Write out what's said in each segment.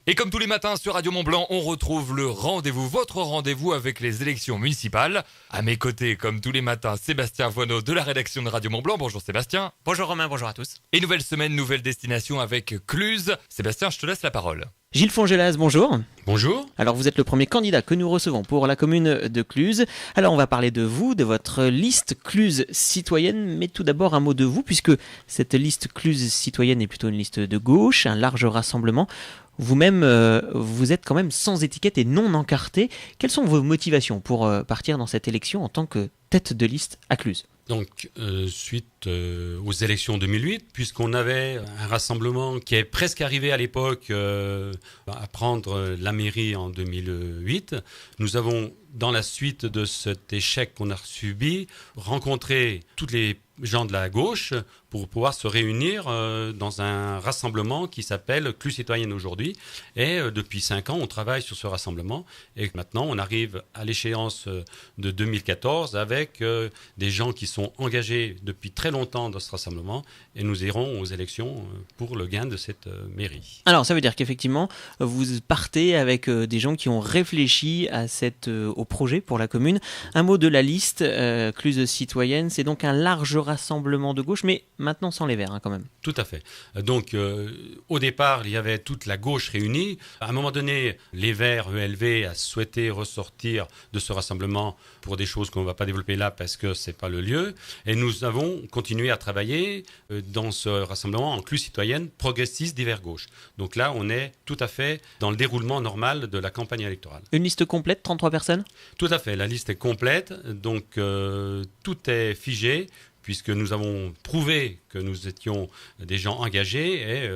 Et comme tous les matins sur Radio Mont-Blanc, on retrouve le rendez-vous, votre rendez-vous avec les élections municipales. À mes côtés, comme tous les matins, Sébastien Voineau de la rédaction de Radio Mont-Blanc. Bonjour Sébastien. Bonjour Romain, bonjour à tous. Et nouvelle semaine, nouvelle destination avec Cluses. Sébastien, je te laisse la parole. Gilles Fongelas, bonjour. Bonjour. Alors vous êtes le premier candidat que nous recevons pour la commune de Cluses. Alors on va parler de vous, de votre liste Cluses citoyenne, mais tout d'abord un mot de vous, puisque cette liste Cluses citoyenne est plutôt une liste de gauche, un large rassemblement. Vous-même, vous êtes quand même sans étiquette et non encarté. Quelles sont vos motivations pour partir dans cette élection en tant que tête de liste à Cluses ? Donc, suite aux élections 2008, puisqu'on avait un rassemblement qui est presque arrivé à l'époque à prendre la mairie en 2008, nous avons, dans la suite de cet échec qu'on a subi, rencontré tous les gens de la gauche pour pouvoir se réunir dans un rassemblement qui s'appelle Cluses citoyenne aujourd'hui. Et depuis 5 ans, on travaille sur ce rassemblement. Et maintenant, on arrive à l'échéance de 2014 avec des gens qui sont engagés depuis très longtemps dans ce rassemblement. Et nous irons aux élections pour le gain de cette mairie. Alors, ça veut dire qu'effectivement, vous partez avec des gens qui ont réfléchi à au projet pour la commune. Un mot de la liste Cluses citoyenne, c'est donc un large rassemblement de gauche, mais maintenant sans les Verts quand même. Tout à fait. Donc au départ, il y avait toute la gauche réunie. À un moment donné, les Verts, ELV, a souhaité ressortir de ce rassemblement pour des choses qu'on ne va pas développer là parce que ce n'est pas le lieu. Et nous avons continué à travailler dans ce rassemblement en Cluses citoyenne progressiste divers gauche. Donc là, on est tout à fait dans le déroulement normal de la campagne électorale. Une liste complète, 33 personnes ? Tout à fait. La liste est complète. Donc tout est figé, puisque nous avons prouvé que nous étions des gens engagés, et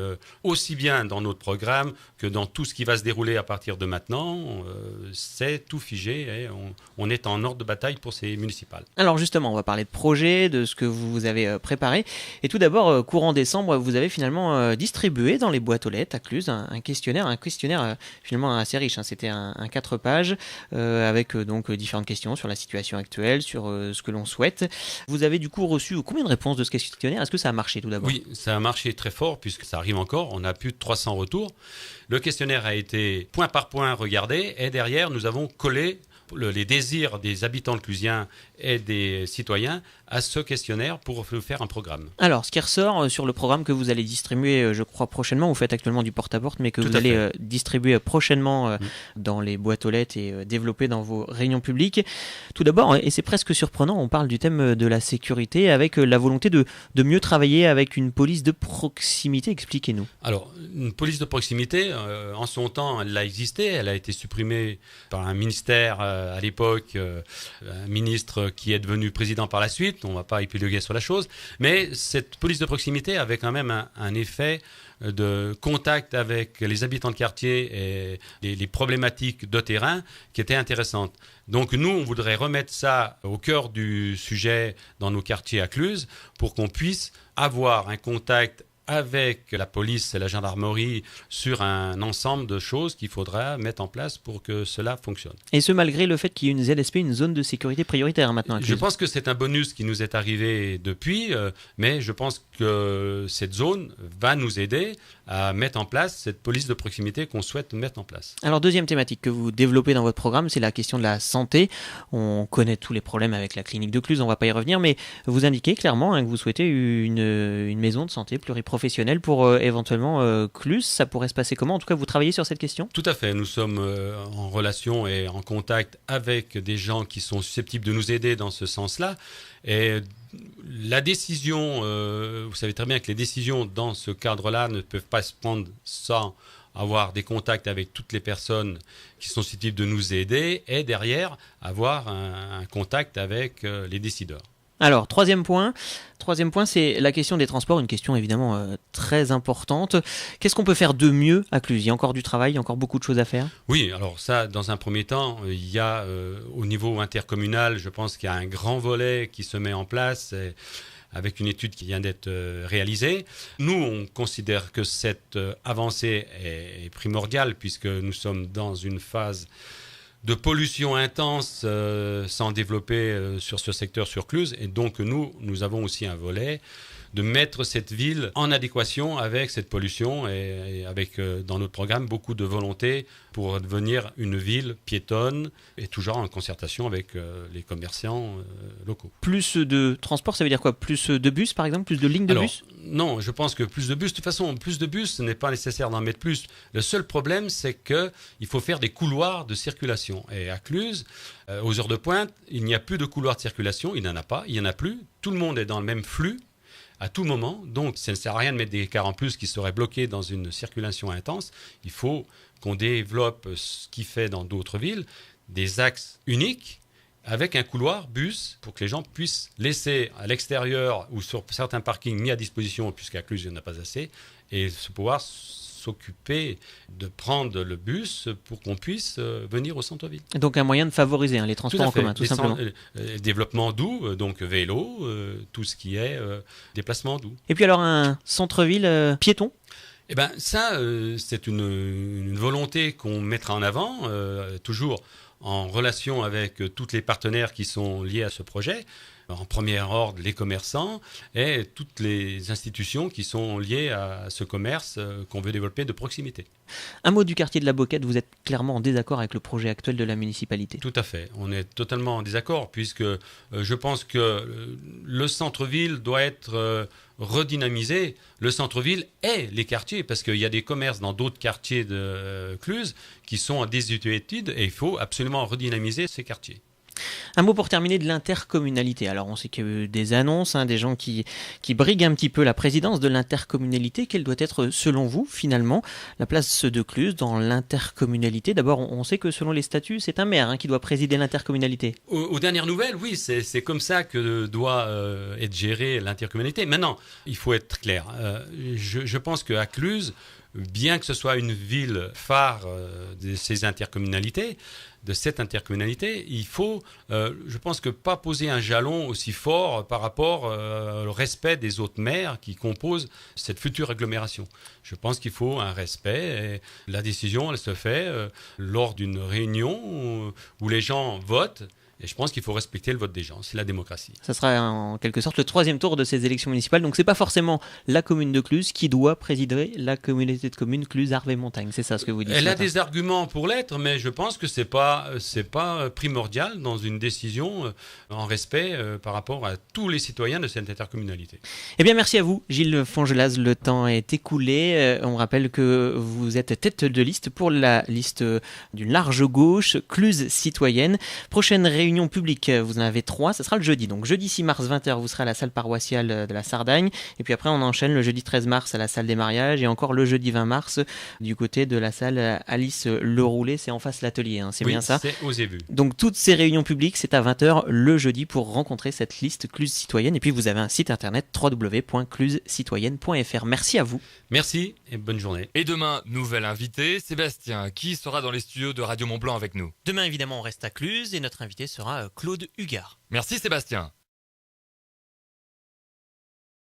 aussi bien dans notre programme que dans tout ce qui va se dérouler à partir de maintenant, c'est tout figé et on est en ordre de bataille pour ces municipales. Alors justement, on va parler de projet, de ce que vous avez préparé. Et tout d'abord, courant décembre, vous avez finalement distribué dans les boîtes aux lettres à Cluses un questionnaire finalement assez riche. C'était un 4 pages avec donc différentes questions sur la situation actuelle, sur ce que l'on souhaite. Vous avez du coup reçu combien de réponses de ce questionnaire ? Est-ce que ça a marché tout d'abord ? Oui, ça a marché très fort puisque ça arrive encore. On a plus de 300 retours. Le questionnaire a été point par point regardé et derrière, nous avons collé les désirs des habitants clusiens et des citoyens à ce questionnaire pour faire un programme. Alors, ce qui ressort sur le programme que vous allez distribuer, je crois prochainement, vous faites actuellement du porte-à-porte, mais que vous allez distribuer prochainement dans les boîtes aux lettres et développer dans vos réunions publiques. Tout d'abord, et c'est presque surprenant, on parle du thème de la sécurité avec la volonté de mieux travailler avec une police de proximité. Expliquez-nous. Alors, une police de proximité, en son temps, elle a existé, elle a été supprimée par un ministère à l'époque, un ministre qui est devenu président par la suite. On ne va pas épiloguer sur la chose, mais cette police de proximité avait quand même un effet de contact avec les habitants de quartier et les problématiques de terrain qui étaient intéressantes. Donc nous, on voudrait remettre ça au cœur du sujet dans nos quartiers à Cluses pour qu'on puisse avoir un contact avec la police et la gendarmerie sur un ensemble de choses qu'il faudra mettre en place pour que cela fonctionne. Et ce, malgré le fait qu'il y ait une ZSP, une zone de sécurité prioritaire maintenant. Je pense que c'est un bonus qui nous est arrivé depuis, mais je pense que cette zone va nous aider à mettre en place cette police de proximité qu'on souhaite mettre en place. Alors, deuxième thématique que vous développez dans votre programme, c'est la question de la santé. On connaît tous les problèmes avec la clinique de Cluses, on ne va pas y revenir, mais vous indiquez clairement que vous souhaitez une maison de santé pluriprofessionnelle pour éventuellement Cluses. Ça pourrait se passer comment ? En tout cas, vous travaillez sur cette question ? Tout à fait. Nous sommes en relation et en contact avec des gens qui sont susceptibles de nous aider dans ce sens-là. Et la décision, vous savez très bien que les décisions dans ce cadre-là ne peuvent pas se prendre sans avoir des contacts avec toutes les personnes qui sont susceptibles de nous aider et derrière avoir un contact avec les décideurs. Alors, troisième point, c'est la question des transports, une question évidemment très importante. Qu'est-ce qu'on peut faire de mieux à Cluses ? Il y a encore du travail, il y a encore beaucoup de choses à faire ? Oui, alors ça, dans un premier temps, il y a au niveau intercommunal, je pense qu'il y a un grand volet qui se met en place avec une étude qui vient d'être réalisée. Nous, on considère que cette avancée est primordiale puisque nous sommes dans une phase de pollution intense sans développer sur ce secteur sur Cluses. Et donc, nous avons aussi un volet de mettre cette ville en adéquation avec cette pollution et avec, dans notre programme, beaucoup de volonté pour devenir une ville piétonne et toujours en concertation avec les commerçants locaux. Plus de transport, ça veut dire quoi? Plus de bus, par exemple? Plus de lignes de bus? Non, je pense que plus de bus, de toute façon, plus de bus, ce n'est pas nécessaire d'en mettre plus. Le seul problème, c'est qu'il faut faire des couloirs de circulation. Et à Cluses, aux heures de pointe, il n'y a plus de couloirs de circulation, il n'en a pas, il n'y en a plus. Tout le monde est dans le même flux à tout moment. Donc, ça ne sert à rien de mettre des cars en plus qui seraient bloqués dans une circulation intense. Il faut qu'on développe ce qui fait dans d'autres villes, des axes uniques avec un couloir bus pour que les gens puissent laisser à l'extérieur ou sur certains parkings mis à disposition, puisqu'à Cluses, il n'y en a pas assez, et pouvoir s'occuper de prendre le bus pour qu'on puisse venir au centre-ville. Donc un moyen de favoriser les transports en commun, tout simplement. Développement doux, donc vélo, tout ce qui est déplacement doux. Et puis alors un centre-ville piéton? Eh bien ça, c'est une volonté qu'on mettra en avant, toujours en relation avec tous les partenaires qui sont liés à ce projet. En premier ordre, les commerçants et toutes les institutions qui sont liées à ce commerce qu'on veut développer de proximité. Un mot du quartier de la Boquette, vous êtes clairement en désaccord avec le projet actuel de la municipalité. Tout à fait, on est totalement en désaccord puisque je pense que le centre-ville doit être redynamisé. Le centre-ville et les quartiers, parce qu'il y a des commerces dans d'autres quartiers de Cluses qui sont en désuétude et il faut absolument redynamiser ces quartiers. Un mot pour terminer de l'intercommunalité. Alors on sait qu'il y a eu des annonces, des gens qui briguent un petit peu la présidence de l'intercommunalité. Quelle doit être, selon vous, finalement, la place de Cluses dans l'intercommunalité? D'abord, on sait que selon les statuts, c'est un maire qui doit présider l'intercommunalité. Aux dernières nouvelles, oui, c'est comme ça que doit être gérée l'intercommunalité. Maintenant, il faut être clair. Je pense qu'à Cluses, bien que ce soit une ville phare de ces intercommunalités, de cette intercommunalité, il faut, je pense que pas poser un jalon aussi fort par rapport au respect des autres maires qui composent cette future agglomération. Je pense qu'il faut un respect et la décision, elle se fait lors d'une réunion où les gens votent. Et je pense qu'il faut respecter le vote des gens, c'est la démocratie. Ça sera en quelque sorte le troisième tour de ces élections municipales, donc c'est pas forcément la commune de Cluses qui doit présider la communauté de communes Cluses-Arves-et-Montagne, c'est ça ce que vous dites? Elle a des arguments pour l'être, mais je pense que c'est pas primordial dans une décision en respect par rapport à tous les citoyens de cette intercommunalité. Eh bien merci à vous Gilles Fongelaz, le temps est écoulé, on rappelle que vous êtes tête de liste pour la liste d'une large gauche, Cluses citoyenne. Prochaine réunion publique, vous en avez 3, ça sera le jeudi. Donc jeudi 6 mars 20h, vous serez à la salle paroissiale de la Sardagne. Et puis après, on enchaîne le jeudi 13 mars à la salle des mariages. Et encore le jeudi 20 mars du côté de la salle Alice Le Roulet. C'est en face l'atelier, c'est bien ça? Oui, c'est osé vu. Donc toutes ces réunions publiques, c'est à 20h le jeudi pour rencontrer cette liste Cluses citoyenne. Et puis vous avez un site internet www.clusecitoyenne.fr. Merci à vous. Merci et bonne journée. Et demain, nouvel invité, Sébastien, qui sera dans les studios de Radio Mont-Blanc avec nous. Demain, évidemment, on reste à Cluses et notre invité sera Claude Hugard. Merci Sébastien.